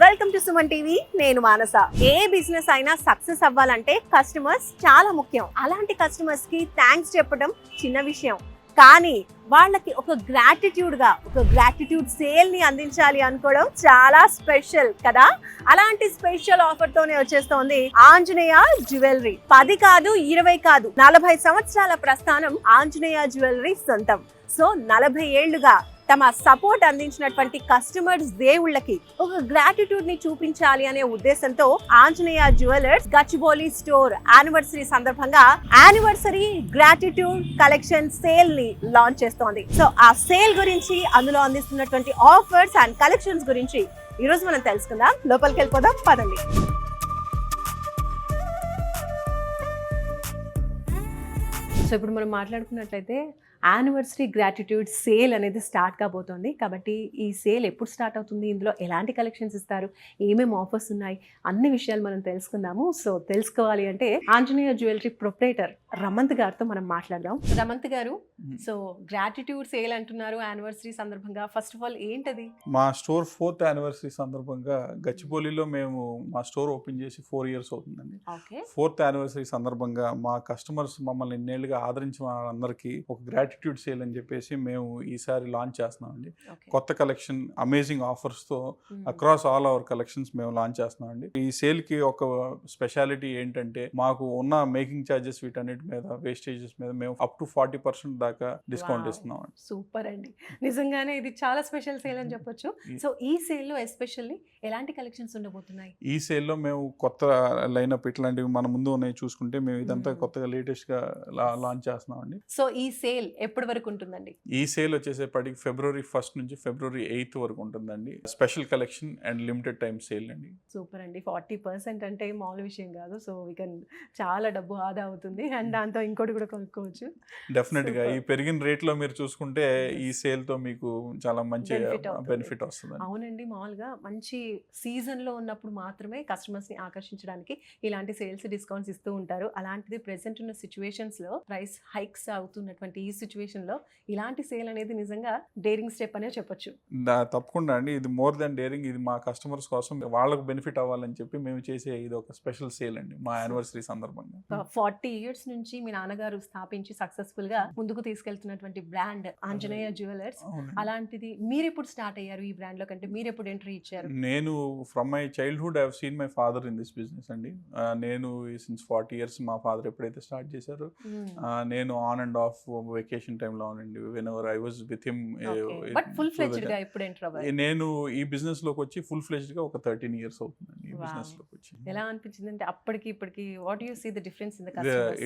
Welcome to Suman TV. నేను మానస. ఏ business అయినా success అవ్వాలంటే కస్టమర్స్ చాలా ముఖ్యం. అలాంటి కస్టమర్స్ కి థ్యాంక్స్ చెప్పడం చిన్న విషయం, కానీ వాళ్ళకి ఒక గ్రాటిట్యూడ్ సేల్ ని అందించాలి అనుకోవడం చాలా స్పెషల్ కదా. అలాంటి స్పెషల్ ఆఫర్ తోనే వచ్చేస్తోంది ఆంజనేయ జ్యువెలరీ. 10 కాదు, 20 కాదు, 40 సంవత్సరాల ప్రస్థానం ఆంజనేయ జ్యువెలరీ సొంతం. సో 40 ఏళ్లుగా తమ సపోర్ట్ అందించినటువంటి కస్టమర్స్ దేవుళ్ళకి ఒక గ్రాటిట్యూడ్ ని చూపించాలి అనే ఉద్దేశంతో Anjaneya jewellers Gachibowli store anniversary సందర్భంగా యానివర్సరీ గ్రాటిట్యూడ్ కలెక్షన్ సేల్ ని లాంచ్ చేస్తోంది. సో ఆ సేల్ గురించి, అందులో అందిస్తున్నటువంటి ఆఫర్స్ అండ్ కలెక్షన్స్ గురించి ఈ రోజు మనం తెలుసుకుందాం. లోపలికి వెళ్ళిపోదాం, పదండి. సో ఇప్పుడు మనం మాట్లాడుకున్నట్లయితే యానివర్సరీ గ్రాటిట్యూడ్ సేల్ అనేది స్టార్ట్ కాబోతోంది. కాబట్టి ఈ సేల్ ఎప్పుడు స్టార్ట్ అవుతుంది, ఇందులో ఎలాంటి కలెక్షన్స్ ఇస్తారు, ఏమేమి ఆఫర్స్ ఉన్నాయి, అన్ని విషయాలు మనం తెలుసుకుందాము. సో తెలుసుకోవాలి అంటే ఆంజనేయ జ్యువెలరీ ప్రొప్రైటర్ రమంత్ గారితో మనం మాట్లాడదాం. రమంత్ గారు, సో గ్రాటిట్యూడ్ సేల్ అంటున్నారు యానివర్సరీ సందర్భంగా. ఫస్ట్ ఆఫ్ ఆల్ ఏంటది? మా స్టోర్ 4th యానివర్సరీ సందర్భంగా గచ్చిబౌలిలో మేము మా స్టోర్ ఓపెన్ చేసి 4 years అవుతుందండి. 4th యానివర్సరీ సందర్భంగా మా కస్టమర్స్ మమ్మల్ని ఇన్నేళ్ళుగా ఆదరించిన వాళ్ళందరికీ ఒక గ్రాటిట్యూడ్ సేల్ అని చెప్పేసి మేము ఈసారి లాంచ్ చేస్తున్నామండి. కొత్త కలెక్షన్, అమేజింగ్ ఆఫర్స్ తో అక్రాస్ ఆల్ అవర్ కలెక్షన్స్ మేము లాంచ్ చేస్తున్నామండి. ఈ సేల్ కి ఒక స్పెషాలిటీ ఏంటంటే, మాకు ఉన్న మేకింగ్ ఛార్జెస్ వీటన్నిటి మీద, వేస్టేజెస్ మీద మేము అప్ టు 40% దాకా డిస్కౌంట్ ఇస్తున్నాం. సూపర్ అండి, నిజంగానే ఇది చాలా స్పెషల్ సేల్ అని చెప్పొచ్చు. సో ఈ సేల్ లో ఎస్పెషల్లీ ఎలాంటి కలెక్షన్స్ ఉండబోతున్నాయి? ఈ సేల్ లో మేము కొత్త లైనప్ ఇట్లాంటివి మన ముందు ఉన్నాయి చూసుకుంటే, మేము ఇదంతా కొత్తగా లేటెస్ట్ గా లాంచ్ చేస్తున్నామండి. సో ఈ సేల్ ఎప్పటి వరకు ఉంటుందండి? ఈ సేల్ వచ్చేసేపటికి February 1st నుంచి February 8th వరకు ఉంటుందండి. Special collection and limited time sale అండి. సూపర్ అండి. 40% అంటే మామూలు విషయం కాదు. సో వీ కెన్ చాలా డబ్బు ఆదా అవుతుంది అండ్ దాంతో ఇంకోటి కూడా కొనుక్కోవచ్చు. డెఫినెట్ గా ఈ పెరిగిన రేట్ లో మీరు చూసుకుంటే ఈ సేల్ తో మీకు చాలా మంచి బెనిఫిట్ వస్తుంది. అవునండి, మామూలుగా మంచి సీజన్ లో ఉన్నప్పుడు మాత్రమే కస్టమర్స్ ని ఆకర్షించడానికి ఇలాంటి సేల్స్, డిస్కౌంట్స్ ఇస్తూ ఉంటారు. అలాంటిది ప్రెసెంట్ ఉన్న సిచ్యువేషన్స్ లో ప్రైస్ హైక్స్ అవుతున్నటువంటి ఈ సిచ్యువేషన్ లో ఇలాంటి సేల్ అనేది నిజంగా డేరింగ్ స్టెప్ అనే చెప్పొచ్చు. తప్పకుండా అండి, ఇది మోర్ దెన్ డేరింగ్. ఇది మా కస్టమర్స్ కోసం, వాళ్ళకు బెనిఫిట్ అవ్వాలని చెప్పి మేము చేసే ఇది ఒక స్పెషల్ సేల్ అండి మా యానివర్సరీ సందర్భంగా. 40 years నుంచి మీ నాన్నగారు స్థాపించి సక్సెస్ఫుల్ గా ముందుకు తీసుకెళ్తున్నటువంటి బ్రాండ్ ఆంజనేయ జ్యువెలర్స్. అలాంటిది మీరు ఎప్పుడు స్టార్ట్ అయ్యారు ఈ బ్రాండ్ లో, కంటే మీరు ఎప్పుడు ఎంట్రీ ఇచ్చారు? నేను from my childhood I have seen my father in this business అండి. నేను సిన్స్ 40 years మా ఫాదర్ ఎప్పుడైతే స్టార్ట్ చేశారో, నేను ఆన్ అండ్ ఆఫ్ వెకేషన్ టైంలో ఉండండి, when ever I was with him. But full fledged గా ఎప్పుడు ఎంటర్ అవ్వాలి? నేను ఈ బిజినెస్ లోకి వచ్చి ఫుల్ ఫ్లెడ్జ్డ్ గా ఒక 13 years అవుతుందండి ఈ బిజినెస్ లోకి వచ్చి. ఎలా అనిపించింది అంటే అప్పటికి ఇప్పటికి? What you see the difference in the customers?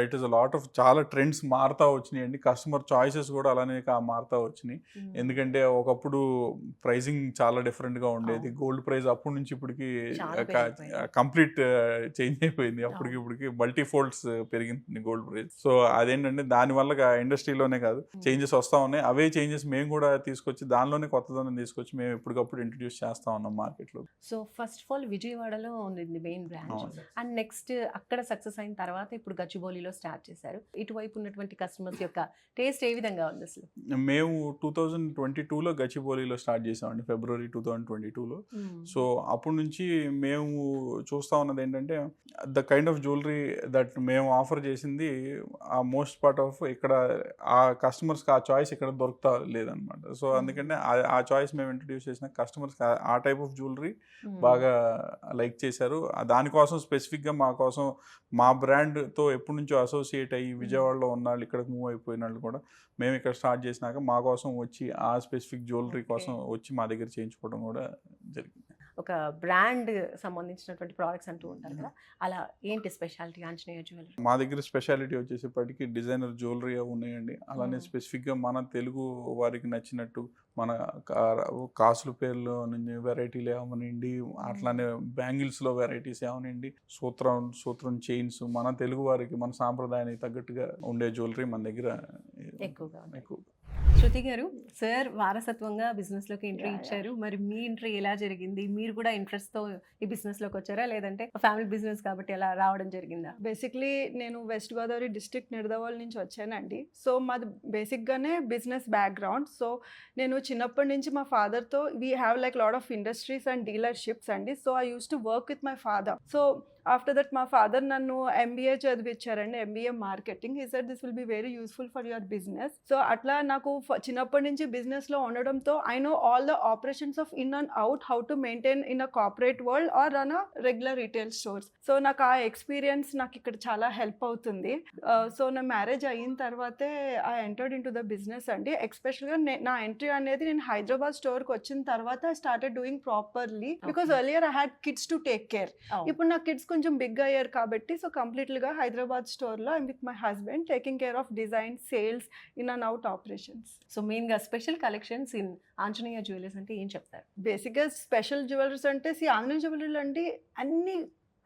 It is a lot of, చాలా ట్రెండ్స్ మారుతా వచ్చినాయండి. కస్టమర్ చాయిసెస్ కూడా అలానే మారుతా వచ్చినాయి. ఎందుకంటే ఒకప్పుడు ప్రైసింగ్ చాలా డిఫరెంట్ గా ఉండేది. గోల్డ్ ప్రైస్ అప్పటి నుంచి ఇప్పటికి కంప్లీట్ చేంజ్ అయిపోయింది. అప్పటికి ఇప్పటికి మల్టీ ఫోల్డ్స్ పెరిగింది గోల్డ్ ప్రైస్. సో అదేంటంటే దాని వల్ల ఇండస్ట్రీలోనే కాదు చేంజెస్ వస్తా ఉన్నాయి. అవే చేంజెస్ మేము కూడా తీసుకొచ్చి దానిలోనే కొత్తదనం తీసుకొచ్చి మేము ఎప్పటికప్పుడు ఇంట్రడ్యూస్ చేస్తా ఉన్నాం మార్కెట్ లో. సో ఫస్ట్ ఆఫ్ ఆల్ విజయవాడలో ఉంది మెయిన్ బ్రాంచ్, అండ్ నెక్స్ట్ అక్కడ సక్సెస్ అయిన తర్వాత ఇప్పుడు గచ్చిబౌలిలో స్టార్ట్ చేశారు. ఇటువైపు ఉన్నటువంటి కస్టమర్స్ యొక్క టేస్ట్ ఏ విధంగా ఉంది అసలు? మేము 2022లో గచ్చిబౌలిలో స్టార్ట్ చేసామండి, February 2022లో. సో అప్పటి నుంచి మేము చూస్తా ఉన్నది ఏంటంటే, the kind of jewellery that మేము ఆఫర్ చేసింది ఆ మోస్ట్ పార్ట్ ఆఫ్ ఇక్కడ ఆ కస్టమర్స్కి ఆ చాయిస్ ఇక్కడ దొరుకుతా లేదనమాట. సో అందుకంటే ఆ చాయిస్ మేము ఇంట్రడ్యూస్ చేసిన కస్టమర్స్కి ఆ టైప్ ఆఫ్ జ్యువెలరీ బాగా లైక్ చేశారు. దానికోసం స్పెసిఫిక్గా మా కోసం, మా బ్రాండ్తో ఎప్పటి నుంచో అసోసియేట్ అయ్యి విజయవాడలో ఉన్న వాళ్ళు, ఇక్కడికి మూవ్ అయిపోయిన వాళ్ళు కూడా మేము ఇక్కడ స్టార్ట్ చేసినాక మా కోసం వచ్చి ఆ స్పెసిఫిక్ జ్యువెలరీ కోసం వచ్చి మా దగ్గర చేయించుకోవడం కూడా జరిగింది. ఒక బ్రాండ్ సంబంధించినటువంటి ప్రోడక్ట్స్ అంటూ ఉంటారు కదా, అలా ఏంటి స్పెషాలిటీ ఆంజనేయ జ్యువెలరీ? మా దగ్గర స్పెషాలిటీ వచ్చేసేపటికి డిజైనర్ జ్యువెలరీ ఉన్నాయండి. అలానే స్పెసిఫిక్గా మన తెలుగు వారికి నచ్చినట్టు మన కాసుల పేర్లో నుంచి వెరైటీలు ఏమనండి, అట్లానే బ్యాంగిల్స్లో వెరైటీస్ ఏమనండి, సూత్రం చైన్స్, మన తెలుగు వారికి, మన సాంప్రదాయానికి తగ్గట్టుగా ఉండే జ్యువెలరీ మన దగ్గర ఎక్కువ. శృతి గారు, సార్ వారసత్వంగా బిజినెస్ లోకి ఎంట్రీ Yeah, ఇచ్చారు. మరి మీ ఎంట్రీ ఎలా జరిగింది? మీరు కూడా ఇంట్రెస్ట్ తో ఈ బిజినెస్ లోకి వచ్చారా, లేదంటే ఫ్యామిలీ బిజినెస్ కాబట్టి ఎలా రావడం జరిగిందా? బేసిక్లీ నేను వెస్ట్ గోదావరి డిస్ట్రిక్ట్ నిడదవోలు నుంచి వచ్చానండి. సో మాది బేసిక్గానే బిజినెస్ బ్యాక్గ్రౌండ్. సో నేను చిన్నప్పటి నుంచి మా ఫాదర్తో we have like lot of industries and dealerships అండి. So I use to work with my father. So after that మా ఫాదర్ నన్ను ఎంబీఏ చదివించారండి, MBA marketing. He said this will be very useful for your business. So అట్లా నాకు చిన్నప్పటి నుంచి బిజినెస్లో ఉండడంతో I know all the operations of in and out, how to maintain in a corporate world or run a regular retail stores. So నాకు ఆ experience నాకు ఇక్కడ చాలా హెల్ప్ అవుతుంది. సో నా మ్యారేజ్ అయిన తర్వాతే I entered in to the business అండి. ఎస్పెషల్గా నా ఎంట్రీ అనేది నేను హైదరాబాద్ స్టోర్కి వచ్చిన తర్వాత I started doing properly, because earlier I had kids to take care. ఇప్పుడు నా కిడ్స్ కొంచెం బిగ్ అయ్యారు కాబట్టి సో కంప్లీట్గా హైదరాబాద్ స్టోర్లో I'm with my husband taking care of design, sales, in and out operations. So main గా special collections in Anjaneya jewellers అంటే ఏం చెప్తారు? బేసిక్గా స్పెషల్ జ్యువెలరీస్ అంటే ఆంజనేయ జ్యువెలరీలు అంటే అన్ని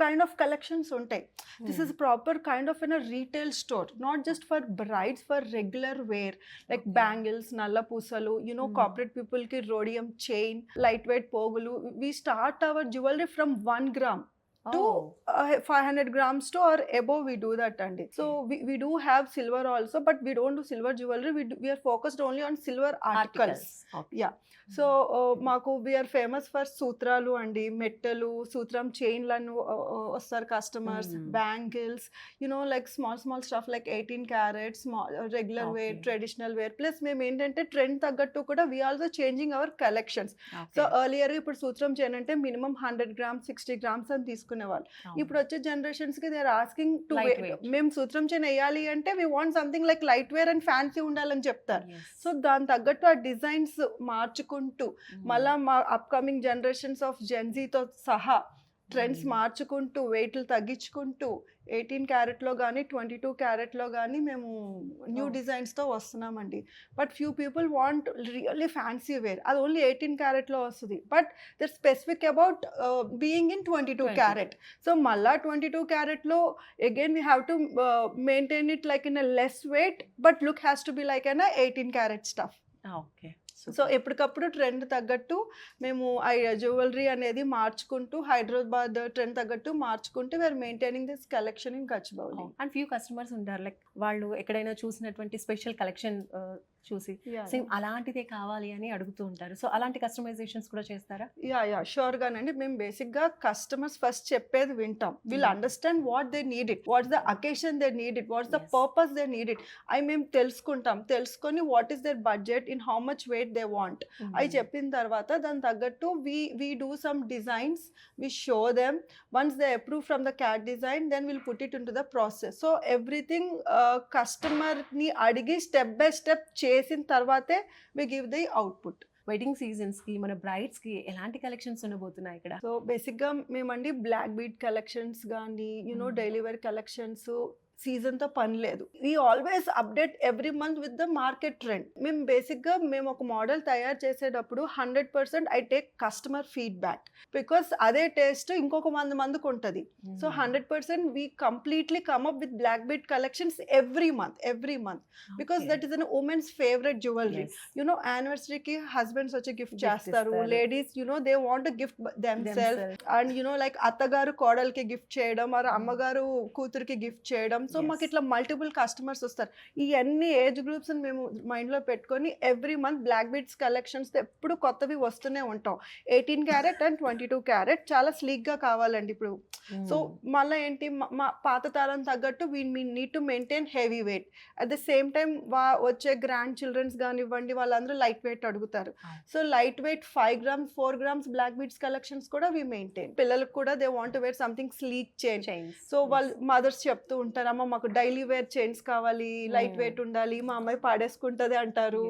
kind of collections ఉంటాయి. This is proper kind of in a retail store, not just for brides, for regular wear like bangles, nalla పూసలు, you know, corporate people ki rhodium chain, lightweight pogulu. We start our jewelry from 1 gram to 500 grams to or above. We do that andi. So we do have silver also, but we don't do silver jewelry. We are focused only on silver articles. Okay. Yeah. So మాకు we're famous for సూత్రాలు అండి, మెట్టలు, సూత్రం చైన్లను వస్తారు customers, bangles, you know like small stuff like 18 carats, regular wear, traditional wear. Plus మేము ఏంటంటే trend తగ్గట్టు కూడా we also changing our collections. So earlier ఇప్పుడు సూత్రం చైన్ అంటే మినిమం 100 grams 60 grams అని తీసుకునేవాళ్ళు. ఇప్పుడు వచ్చే జనరేషన్స్కి దే ఆర్ ఆస్కింగ్ టు మేము సూత్రం చైన్ వేయాలి అంటే we want something like light wear and fancy ఉండాలని చెప్తారు. సో దాని తగ్గట్టు ఆ డిజైన్స్ మార్చుకుంటూ మళ్ళా మా అప్కమింగ్ జనరేషన్స్ ఆఫ్ జెన్జీతో సహా ట్రెండ్స్ మార్చుకుంటూ వెయిట్లు తగ్గించుకుంటూ 18 క్యారెట్లో కానీ 22 క్యారెట్లో కానీ మేము న్యూ డిజైన్స్తో వస్తున్నామండి. But few people want really fancy wear, అది ఓన్లీ 18 క్యారెట్లో వస్తుంది. But their specific about being in 22 carat. So మళ్ళా 22 క్యారెట్లో again we have to maintain it like in a less weight, but look has to be like an 18 carat stuff. Okay. So ఎప్పటికప్పుడు trend తగ్గట్టు మేము jewellery అనేది మార్చుకుంటూ, Hyderabad trend తగ్గట్టు మార్చుకుంటూ we are maintaining this collection in Gachibowli. And few customers ఉంటారు like వాళ్ళు ఎక్కడైనా చూసినటువంటి స్పెషల్ కలెక్షన్ చూసి సేమ్ అలాంటిదే కావాలి అని అడుగుతూ ఉంటారు. సో అలాంటి కస్టమైజేషన్స్ కూడా చేస్తారా? యా షూర్గానండి. మేము బేసిక్గా కస్టమర్స్ ఫస్ట్ చెప్పేది వింటాం. Will understand what they need it, what's the occasion they need it, what's the purpose they need it. అవి మేము తెలుసుకొని what is their budget, in how much weight they want అవి చెప్పిన తర్వాత దాని తగ్గట్టు we do some designs, we show them. Once they approve from the CAD design, then we'll put it into the process. So everything customer ni adigi step by step చేసిన తర్వాతే we give the output. Wedding seasons కి మన brides కి ఎలాంటి collections ఉండబోతున్నాయి ఇక్కడ? So బేసిక్గా మేమండి బ్లాక్ బీడ్ కలెక్షన్స్ కానీ, యునో డైలీ వేర్ కలెక్షన్స్ సీజన్తో పని లేదు. We always update every month with the market trend. మేము బేసిక్గా ఒక మోడల్ తయారు చేసేటప్పుడు 100% I take customer feedback, because అదే టేస్ట్ ఇంకొక మందికి ఉంటుంది. So 100% we completely come up with black bead collections every month because that is an women's favourite jewellery. You know యానివర్సరీకి హస్బెండ్స్ వచ్చి గిఫ్ట్ చేస్తారు, ladies you know they want gift them self, and you know like అత్తగారు కోడలికి gift చేయడం, మరి అమ్మగారు కూతురికి gift చేయడం. సో మాకు ఇట్లా మల్టిపుల్ కస్టమర్స్ వస్తారు. ఈ అన్ని ఏజ్ గ్రూప్స్ మేము మైండ్లో పెట్టుకొని every month black beads collections ఎప్పుడు కొత్తవి వస్తూనే ఉంటాం. 18 క్యారెట్ అండ్ 22 క్యారెట్ చాలా స్లీక్గా కావాలండి ఇప్పుడు. సో మళ్ళీ ఏంటి, మా పాత తరం తగ్గట్టు we need to maintain heavy weight. At the same time వచ్చే గ్రాండ్ చిల్డ్రన్స్ కానివ్వండి వాళ్ళందరూ లైట్ వెయిట్ అడుగుతారు. So light weight 5 grams 4 grams black beads collections కూడా వీ మెయింటైన్. పిల్లలకు కూడా they want to wear something sleek chain. So వాళ్ళు mothers చెప్తూ ఉంటారు, అమ్మ మాకు డైలీ వేర్ చైన్స్ కావాలి, లైట్ వెయిట్ ఉండాలి, మా అమ్మాయి పాడేసుకుంటుంది అంటారు,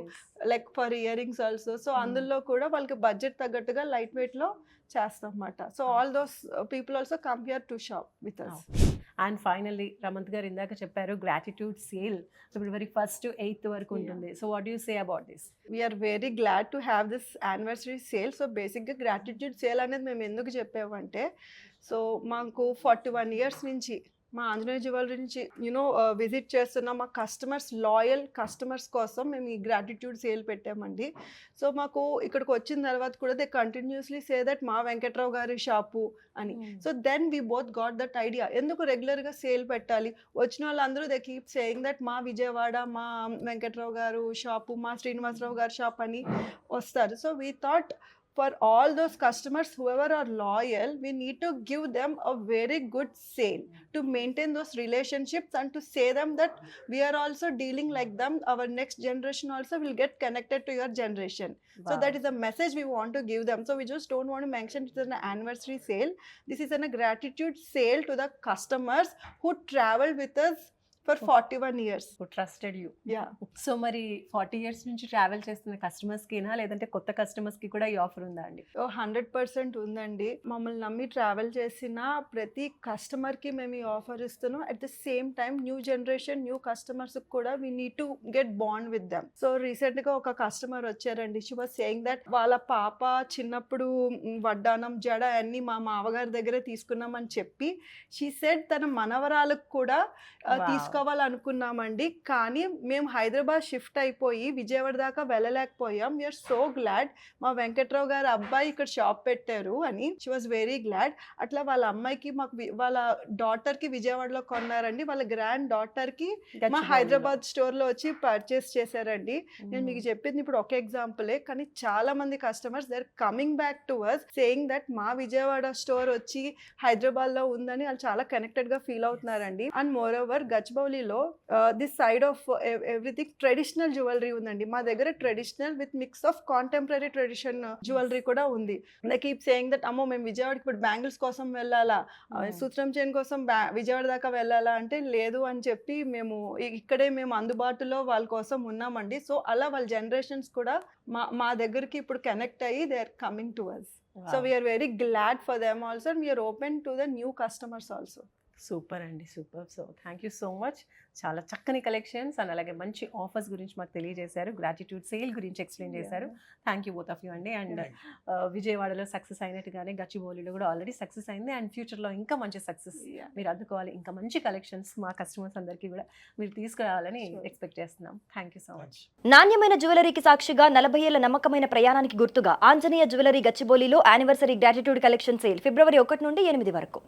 like for earrings also. So అందులో కూడా వాళ్ళకి బడ్జెట్ తగ్గట్టుగా లైట్ వెయిట్లో చేస్తాం అన్నమాట. So all those people also come here to shop with us. And finally Ramanth garu ఇందాక చెప్పారు gratitude sale February 1st to 8th వరకు ఉంటుంది. So what you say about this? We're very glad to have this anniversary sale. So బేసిక్గా gratitude sale అనేది మేము ఎందుకు చెప్పామంటే, so మాకు 41 years నుంచి మా ఆంజనేయ జ్యువెలరీ నుంచి విజిట్ చేస్తున్న మా లాయల్ కస్టమర్స్ కోసం మేము ఈ గ్రాటిట్యూడ్ సేల్ పెట్టామండి. సో మాకు ఇక్కడికి వచ్చిన తర్వాత కూడా దే కంటిన్యూస్లీ సే దట్ మా వెంకట్రావు గారి షాపు అని. So then we both got that idea, ఎందుకు రెగ్యులర్గా సేల్ పెట్టాలి, వచ్చిన వాళ్ళందరూ దే కీప్ సేయింగ్ దట్ మా విజయవాడ మా వెంకట్రావు గారు షాపు, మా శ్రీనివాసరావు గారి షాప్ అని వస్తారు. So we thought for all those customers whoever are loyal, we need to give them a very good sale to maintain those relationships and to say them that we are also dealing like them. Our next generation also will get connected to your generation. So that is the message we want to give them. So we just don't want to mention it is an anniversary sale. This is a gratitude sale to the customers who traveled with us for 41 years. Trusted you. Yeah. So మరి 40 years నుంచి travel చేస్తున్న కస్టమర్స్కినా లేదంటే కొత్త కస్టమర్స్కి కూడా ఈ offer ఉందా అండి? 100% ఉందండి. మమ్మల్ని నమ్మి ట్రావెల్ చేసిన ప్రతి కస్టమర్కి మేము ఈ ఆఫర్ ఇస్తున్నాం. At the same time new generation new కస్టమర్స్కి కూడా we need to get bond with them. So రీసెంట్గా ఒక కస్టమర్ వచ్చారండి. షీ వాజ్ సేయింగ్ దట్ వాళ్ళ పాప చిన్నప్పుడు వడ్డానం జడ అన్ని మా మావగారి దగ్గరే తీసుకున్నామని చెప్పి షీ సెడ్ తన మనవరాలకు కూడా తీసుకోవాలనుకున్నామండి, కానీ మేము హైదరాబాద్ షిఫ్ట్ అయిపోయి విజయవాడ దాకా వెళ్ళలేకపోయాం. వీఆర్ సో గ్లాడ్ మా వెంకట్రావు గారి అబ్బాయి ఇక్కడ షాప్ పెట్టారు అని. She was very glad. అట్లా వాళ్ళ అమ్మాయికి వాళ్ళ డాటర్కి విజయవాడలో కొన్నారండి, వాళ్ళ గ్రాండ్ డాటర్కి మా హైదరాబాద్ స్టోర్లో వచ్చి పర్చేస్ చేశారండి. నేను మీకు చెప్పింది ఇప్పుడు ఒక ఎగ్జాంపులే, కానీ చాలా మంది customers they are coming back to us saying that మా విజయవాడ స్టోర్ వచ్చి హైదరాబాద్లో ఉందని వాళ్ళు చాలా కనెక్టెడ్గా ఫీల్ అవుతున్నారండి. అండ్ మోర్ ఓవర్ గచ్చిబౌలిలో this side of everything traditional jewellery ఉందండి. మా దగ్గర traditional with mix of contemporary tradition jewellery కూడా ఉంది. దే కీప్ సేయింగ్ దట్ అమ్మో మేము విజయవాడకి ఇప్పుడు బ్యాంగిల్స్ కోసం వెళ్ళాలా, సూత్రం చైన్ కోసం విజయవాడ దాకా వెళ్ళాలా అంటే లేదు అని చెప్పి మేము ఇక్కడే మేము అందుబాటులో వాళ్ళ కోసం ఉన్నామండి. సో అలా వాళ్ళ జనరేషన్స్ కూడా మా దగ్గరికి ఇప్పుడు కనెక్ట్ అయ్యి they are coming to us. So we are very glad for them also and we are open to the new customers also. Super అండి, super. So thank you so much. చాలా చక్కని కలెక్షన్స్ అండ్ అలాగే మంచి ఆఫర్స్ గురించి మాకు తెలియజేశారు, gratitude sale గురించి explain చేశారు. Thank you both of you అండి. అండ్ విజయవాడలో సక్సెస్ అయినట్టుగానే గచ్చిబౌలిలో కూడా ఆల్రెడీ సక్సెస్ అయింది అండ్ ఫ్యూచర్లో ఇంకా మంచి సక్సెస్ మీరు అందుకోవాలి, ఇంకా మంచి కలెక్షన్స్ మా కస్టమర్స్ అందరికీ కూడా మీరు తీసుకురావాలని ఎక్స్పెక్ట్ చేస్తున్నాం. Thank you so much. నాణ్యమైన జ్యువెలరీకి సాక్షిగా 40 ఏళ్ల నమ్మకమైన ప్రయాణానికి గుర్తుగా ఆంజనేయ జ్యువెలరీ గచ్చిబౌలిలో యానివర్సరీ గ్రాటిట్యూడ్ కలెక్షన్ సేల్ ఫిబ్రవరి 1 నుండి 8 వరకు.